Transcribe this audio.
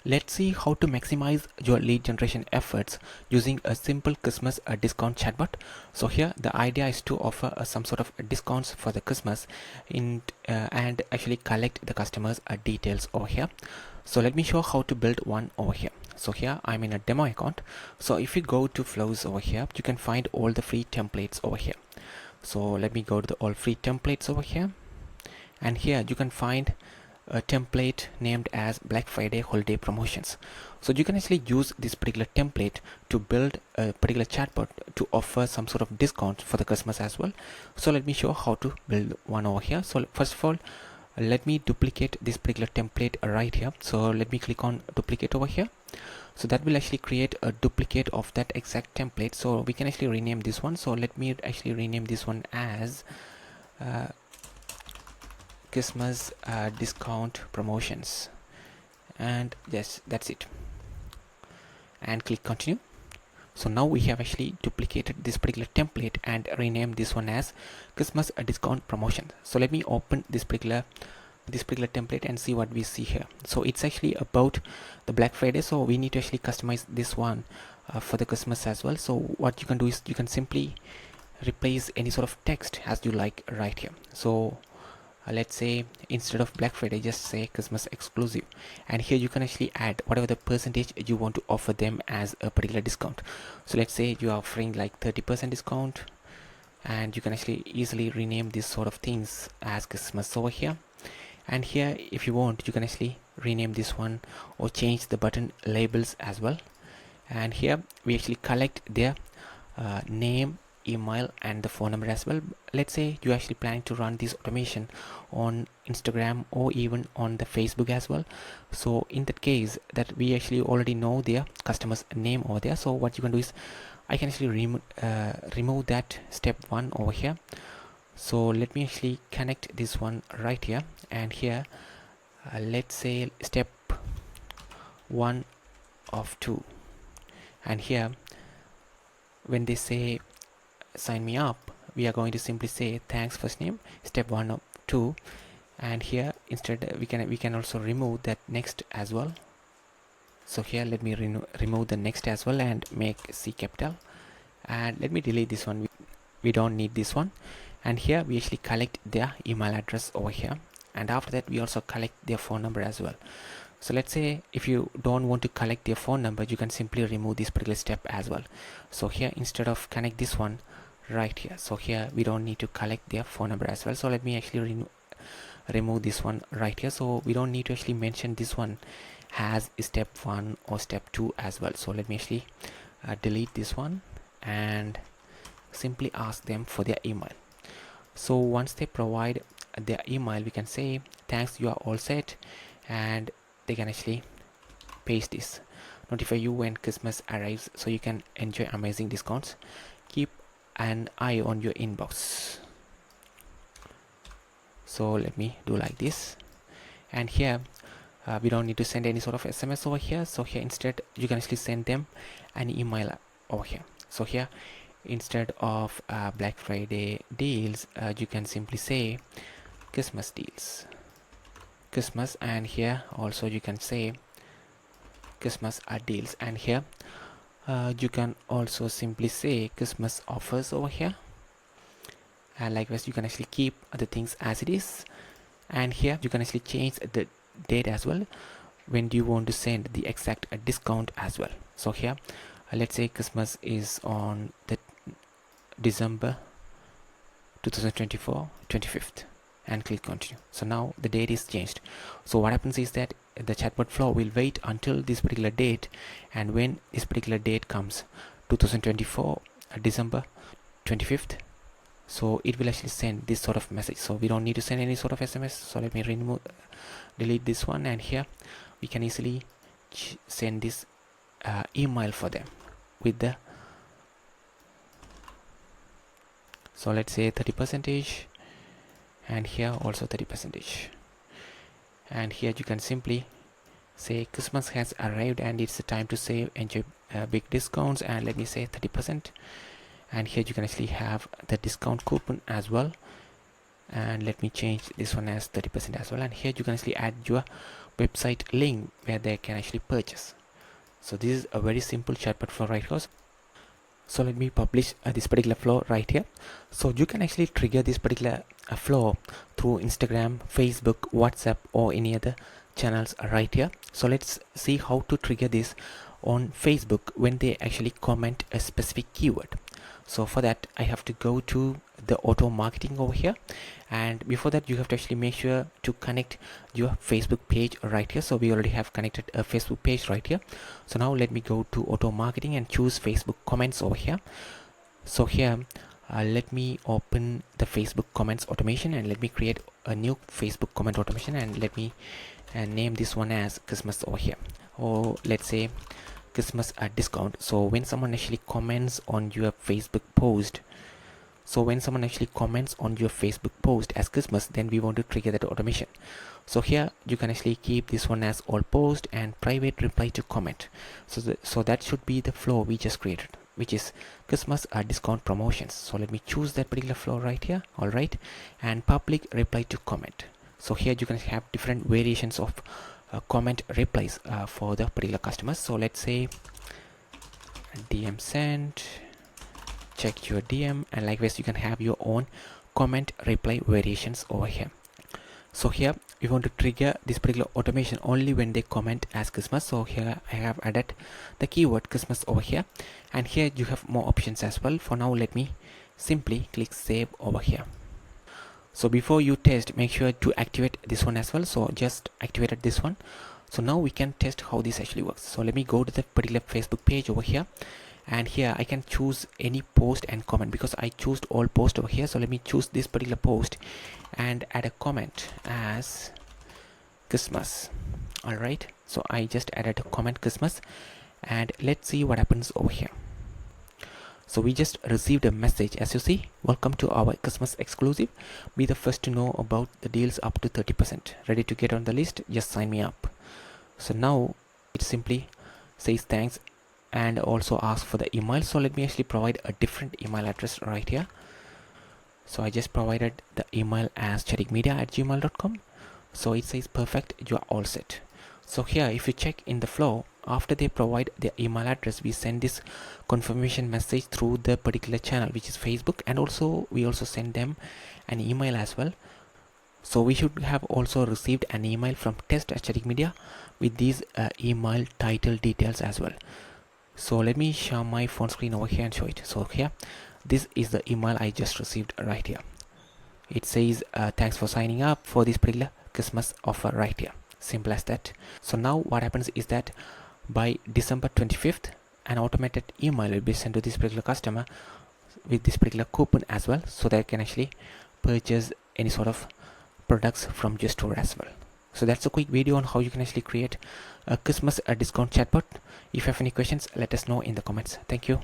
Let's see how to maximize your lead generation efforts using a simple Christmas discount chatbot. So here the idea is to offer some sort of discounts for the Christmas and actually collect the customers details over here. So let me show how to build one over here. So here I'm in a demo account. So if you go to flows over here, you can find all the free templates over here. So let me go to the all free templates over here, and here you can find a template named as Black Friday holiday promotions. So you can actually use this particular template to build a particular chatbot to offer some sort of discount for the customers as well. So let me show how to build one over here. So first of all, let me duplicate this particular template right here. So let me click on duplicate over here. So that will actually create a duplicate of that exact template. So we can actually rename this one. So let me actually rename this one as Christmas discount promotions, and yes, that's it, and click continue. So now we have actually duplicated this particular template and renamed this one as Christmas discount promotion. So let me open this particular template and see what we see here. So it's actually about the Black Friday, so we need to actually customize this one for the Christmas as well. So what you can do is you can simply replace any sort of text as you like right here. So let's say instead of Black Friday, just say Christmas exclusive, and here you can actually add whatever the percentage you want to offer them as a particular discount. So let's say you are offering like 30% discount, and you can actually easily rename these sort of things as Christmas over here. And here if you want, you can actually rename this one or change the button labels as well. And here we actually collect their name, email, and the phone number as well. Let's say you're actually planning to run this automation on Instagram or even on the Facebook as well. So in that case, that we actually already know their customer's name over there. So what you can do is I can actually remove that step one over here. So let me actually connect this one right here, and here let's say step 1 of 2, and here when they say sign me up, we are going to simply say thanks first name, step 1 of 2, and here instead we can also remove that next as well. So here let me remove the next as well and make C capital, and let me delete this one. We don't need this one. And here we actually collect their email address over here, and after that we also collect their phone number as well. So let's say if you don't want to collect their phone number, you can simply remove this particular step as well. So here instead of connect this one right here, so here we don't need to collect their phone number as well. So let me actually remove this one right here. So we don't need to actually mention this one has step 1 or step 2 as well. So let me actually delete this one and simply ask them for their email. So once they provide their email, we can say thanks, you are all set, and they can actually paste this, notify you when Christmas arrives so you can enjoy amazing discounts. Keep an eye on your inbox. So let me do like this, and here we don't need to send any sort of SMS over here. So here instead you can actually send them an email over here. So here instead of Black Friday deals, you can simply say Christmas deals, Christmas, and here also you can say Christmas deals, and here you can also simply say Christmas offers over here, and likewise you can actually keep the things as it is. And here you can actually change the date as well, when do you want to send the exact discount as well. So here let's say Christmas is on the December 2024 25th, and click continue. So now the date is changed. So what happens is that the chatbot flow will wait until this particular date, and when this particular date comes, 2024 December 25th, so it will actually send this sort of message. So we don't need to send any sort of SMS. So let me delete this one, and here we can easily send this email for them with the, so let's say 30%, and here also 30%, and here you can simply say Christmas has arrived and it's the time to save, enjoy big discounts, and let me say 30%, and here you can actually have the discount coupon as well, and let me change this one as 30% as well. And here you can actually add your website link where they can actually purchase. So this is a very simple chatbot flow right here. So let me publish this particular flow right here. So you can actually trigger this particular flow through Instagram, Facebook, WhatsApp, or any other channels right here. So let's see how to trigger this on Facebook when they actually comment a specific keyword. So for that, I have to go to the auto marketing over here, and before that you have to actually make sure to connect your Facebook page right here. So we already have connected a Facebook page right here. So now let me go to auto marketing and choose Facebook comments over here. So here let me open the Facebook comments automation, and let me create a new Facebook comment automation, and let me name this one as Christmas over here, or let's say Christmas discount. So when someone actually comments on your Facebook post, as Christmas, then we want to trigger that automation. So here you can actually keep this one as all post and private reply to comment. So that should be the flow we just created, which is Christmas discount promotions. So let me choose that particular flow right here. All right, and public reply to comment. So here you can have different variations of comment replies for the particular customers. So let's say DM sent, check your DM, and likewise you can have your own comment reply variations over here. So here we want to trigger this particular automation only when they comment as Christmas. So here I have added the keyword Christmas over here, and here you have more options as well. For now, let me simply click save over here. So before you test, make sure to activate this one as well. So just activated this one. So now we can test how this actually works. So let me go to the particular Facebook page over here, and here I can choose any post and comment because I chose all post over here. So let me choose this particular post and add a comment as Christmas. All right, so I just added a comment Christmas, and let's see what happens over here. So we just received a message, as you see, welcome to our Christmas exclusive. Be the first to know about the deals up to 30%. Ready to get on the list? Just sign me up. So now it simply says thanks and also asks for the email. So let me actually provide a different email address right here. So I just provided the email as chatikmedia@gmail.com. So it says perfect, you are all set. So here if you check in the flow, after they provide their email address, we send this confirmation message through the particular channel, which is Facebook, and also we also send them an email as well. So we should have also received an email from test@chatikmedia with these email title details as well. So let me share my phone screen over here and show it. So here, this is the email I just received right here. It says thanks for signing up for this particular Christmas offer right here. Simple as that. So now what happens is that by December 25th, an automated email will be sent to this particular customer with this particular coupon as well, so they can actually purchase any sort of products from your store as well. So that's a quick video on how you can actually create a Christmas discount chatbot. If you have any questions, let us know in the comments. Thank you.